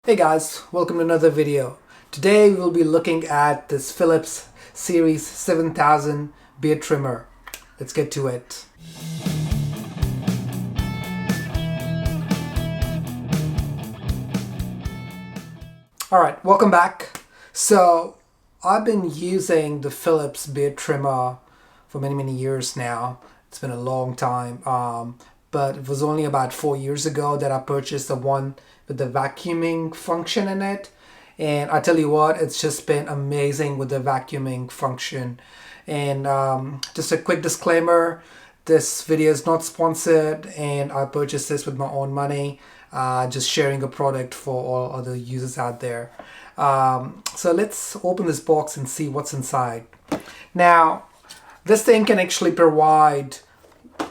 Hey guys, welcome to another video. Today we will be looking at this Philips Series 7000 beard trimmer. Let's get to it. Alright, welcome back. So I've been using the Philips beard trimmer for many years now. It's been a long time. But it was only about 4 years ago that I purchased the one with the vacuuming function in it. And I tell you what, it's just been amazing with the vacuuming function. And just a quick disclaimer, this video is not sponsored and I purchased this with my own money. Just sharing a product for all other users out there. So let's open this box and see what's inside. Now, this thing can actually provide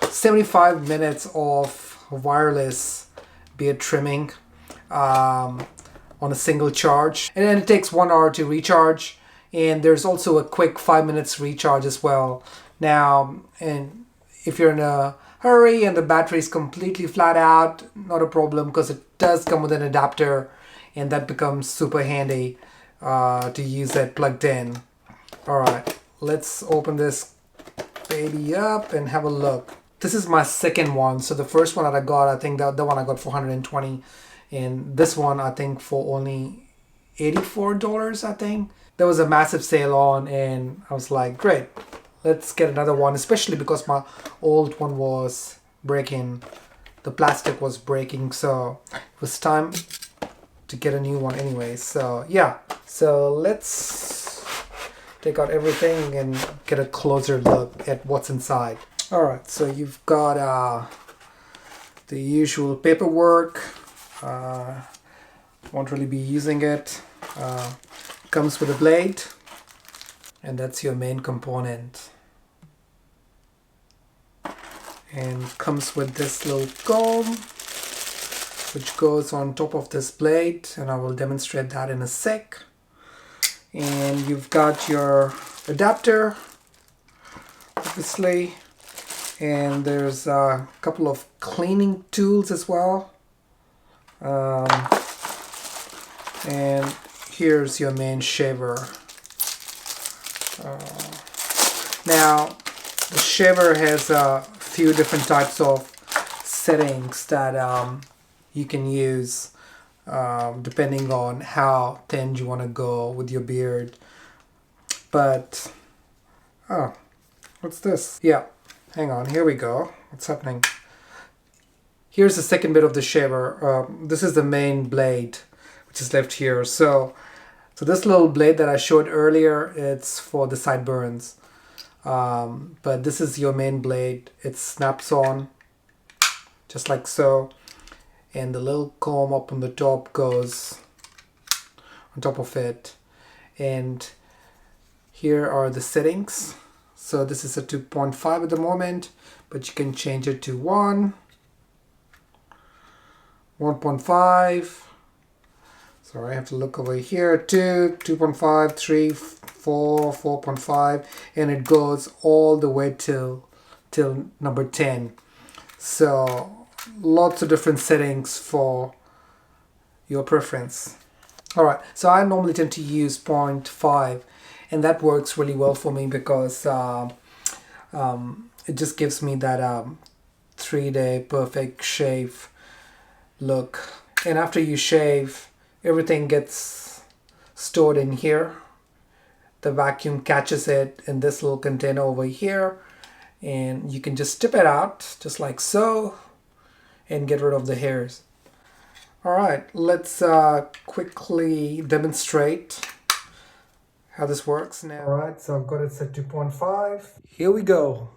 75 minutes of wireless beard trimming on a single charge, and then it takes 1 hour to recharge, and there's also a quick 5 minutes recharge as well. Now, and if you're in a hurry and the battery is completely flat out, not a problem, because it does come with an adapter, and that becomes super handy to use that plugged in. Alright, let's open this baby up and have a look. This is my second one. So the first one that I got, I think the one I got for $120, and this one I think for only $84, I think. There was a massive sale on, and I was like, great, let's get another one, especially because my old one was breaking. The plastic was breaking, so it was time to get a new one anyway. So yeah, so let's take out everything and get a closer look at what's inside. Alright, so you've got the usual paperwork. Won't really be using it. Comes with a blade, and that's your main component. And comes with this little comb, which goes on top of this blade, and I will demonstrate that in a sec. And you've got your adapter, obviously, and there's a couple of cleaning tools as well. And here's your main shaver. Now, the shaver has a few different types of settings that you can use depending on how thin you want to go with your beard. But, oh, what's this? Yeah, hang on, here we go. What's happening? Here's the second bit of the shaver. This is the main blade, which is left here. So this little blade that I showed earlier, it's for the sideburns. But this is your main blade. It snaps on, just like so. And the little comb up on the top goes on top of it. And here are the settings. So this is a 2.5 at the moment, but you can change it to 1, 1.5. Sorry, I have to look over here. 2, 2.5, 3, 4, 4.5, and it goes all the way till number 10. So lots of different settings for your preference. Alright, so I normally tend to use 0.5, and that works really well for me because it just gives me that 3-day perfect shave look. And after you shave, everything gets stored in here. The vacuum catches it in this little container over here, and you can just tip it out just like so and get rid of the hairs. Alright, let's quickly demonstrate how this works now. Alright, so I've got it set to 2.5. Here we go.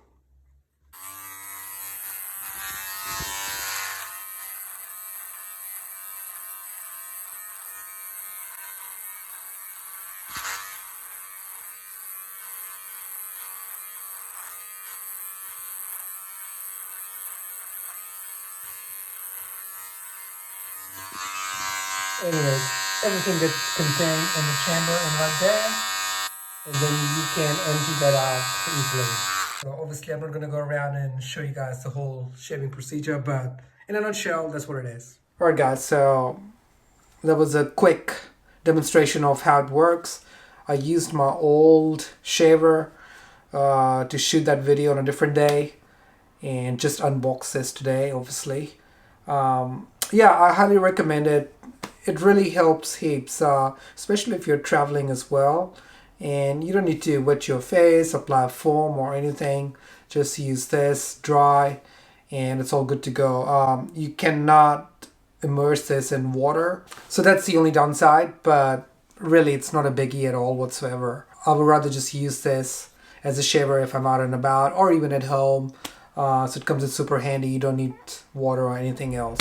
Anyways, everything gets contained in the chamber and right there, and then you can empty that out easily. So obviously I'm not going to go around and show you guys the whole shaving procedure, but in a nutshell, that's what it is. Alright guys, so that was a quick demonstration of how it works. I used my old shaver to shoot that video on a different day and just unbox this today, obviously. Yeah, I highly recommend it. It really helps heaps, especially if you're traveling as well. And you don't need to wet your face, apply foam or anything. Just use this, dry, and it's all good to go. You cannot immerse this in water. So that's the only downside, but really it's not a biggie at all whatsoever. I would rather just use this as a shaver if I'm out and about or even at home. So it comes in super handy. You don't need water or anything else.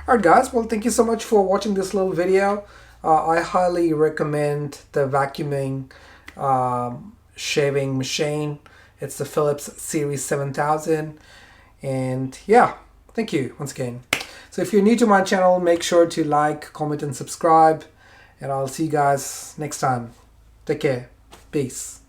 Alright guys, well thank you so much for watching this little video. I highly recommend the vacuuming shaving machine. It's the Philips Series 7000. And yeah, thank you once again. So if you're new to my channel, make sure to like, comment and subscribe. And I'll see you guys next time. Take care. Peace.